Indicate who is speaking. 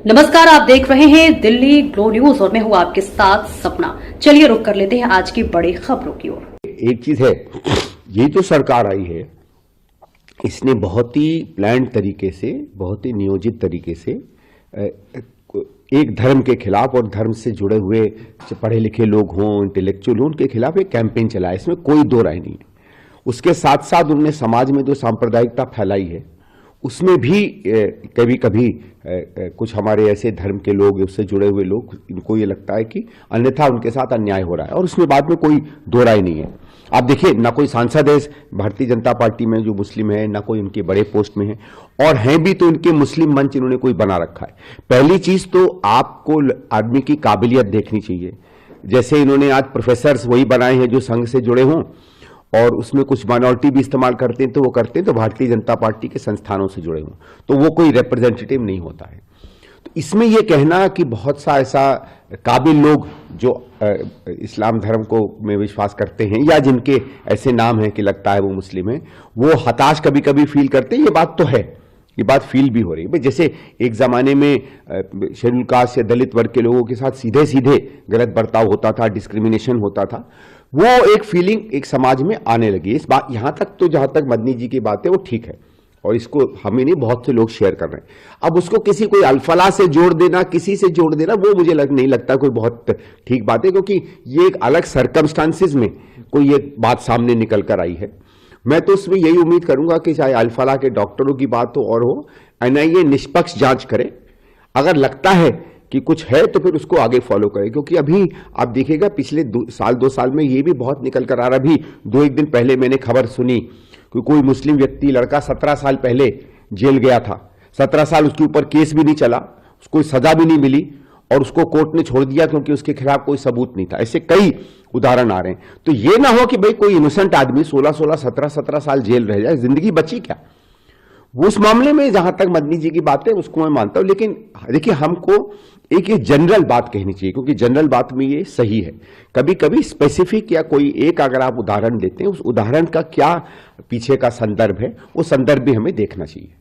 Speaker 1: नमस्कार, आप देख रहे हैं दिल्ली ग्लो न्यूज और मैं हूं आपके साथ सपना। चलिए रुक कर लेते हैं आज की बड़ी खबरों की ओर।
Speaker 2: एक चीज है, ये जो सरकार आई है इसने बहुत ही प्लान तरीके से, बहुत ही नियोजित तरीके से एक धर्म के खिलाफ और धर्म से जुड़े हुए पढ़े लिखे लोग हों, इंटेलेक्चुअल हों, उनके खिलाफ एक कैंपेन चलाया। इसमें कोई दो राय नहीं है। उसके साथ साथ उन्होंने समाज में जो सांप्रदायिकता फैलाई है उसमें भी कभी कभी कुछ हमारे ऐसे धर्म के लोग, उससे जुड़े हुए लोग, इनको ये लगता है कि अन्यथा उनके साथ अन्याय हो रहा है और उसमें बाद में कोई दो राय नहीं है। आप देखिए, ना कोई सांसद है भारतीय जनता पार्टी में जो मुस्लिम है, ना कोई उनके बड़े पोस्ट में है, और हैं भी तो इनके मुस्लिम मंच इन्होंने कोई बना रखा है। पहली चीज तो आपको आदमी की काबिलियत देखनी चाहिए। जैसे इन्होंने आज प्रोफेसर्स वही बनाए हैं जो संघ से जुड़े हों और उसमें कुछ माइनॉरिटी भी इस्तेमाल करते हैं, तो वो करते हैं तो भारतीय जनता पार्टी के संस्थानों से जुड़े हों, तो वो कोई रिप्रेजेंटेटिव नहीं होता है। तो इसमें यह कहना कि बहुत सा ऐसा काबिल लोग जो इस्लाम धर्म को में विश्वास करते हैं या जिनके ऐसे नाम हैं कि लगता है वो मुस्लिम है, वो हताश कभी कभी फील करते हैं, ये बात तो है, ये बात फील भी हो रही है। जैसे एक जमाने में शेड्यूल कास्ट या दलित वर्ग के लोगों के साथ सीधे सीधे गलत बर्ताव होता था, डिस्क्रिमिनेशन होता था, वो एक फीलिंग एक समाज में आने लगी। इस बात यहां तक तो जहां तक मदनी जी की बात है वो ठीक है और इसको हमें नहीं, बहुत से लोग शेयर कर रहे हैं। अब उसको किसी कोई अल्फला से जोड़ देना, किसी से जोड़ देना, वो मुझे नहीं लगता कोई बहुत ठीक बात है, क्योंकि ये एक अलग सर्कमस्टांसिस में कोई ये बात सामने निकल कर आई है। मैं तो उसमें यही उम्मीद करूंगा कि चाहे अल्फला के डॉक्टरों की बात हो और हो, एनआईए निष्पक्ष जांच करे। अगर लगता है कि कुछ है तो फिर उसको आगे फॉलो करें, क्योंकि अभी आप देखिएगा पिछले 2 साल में ये भी बहुत निकल कर आ रहा। अभी 2-1 दिन पहले मैंने खबर सुनी कि कोई मुस्लिम व्यक्ति, लड़का 17 साल पहले जेल गया था, 17 साल उसके ऊपर केस भी नहीं चला, उसको सजा भी नहीं मिली और उसको कोर्ट ने छोड़ दिया क्योंकि उसके खिलाफ कोई सबूत नहीं था। ऐसे कई उदाहरण आ रहे हैं। तो ये ना हो कि भाई कोई इनोसेंट आदमी 16-16, 17-17 साल जेल रह जाए, जिंदगी बची क्या। वो उस मामले में जहां तक मदनी जी की बात है उसको मैं मानता हूं, लेकिन देखिए हमको एक ये जनरल बात कहनी चाहिए, क्योंकि जनरल बात में ये सही है। कभी कभी स्पेसिफिक या कोई एक अगर आप उदाहरण देते हैं, उस उदाहरण का क्या पीछे का संदर्भ है, वो संदर्भ भी हमें देखना चाहिए।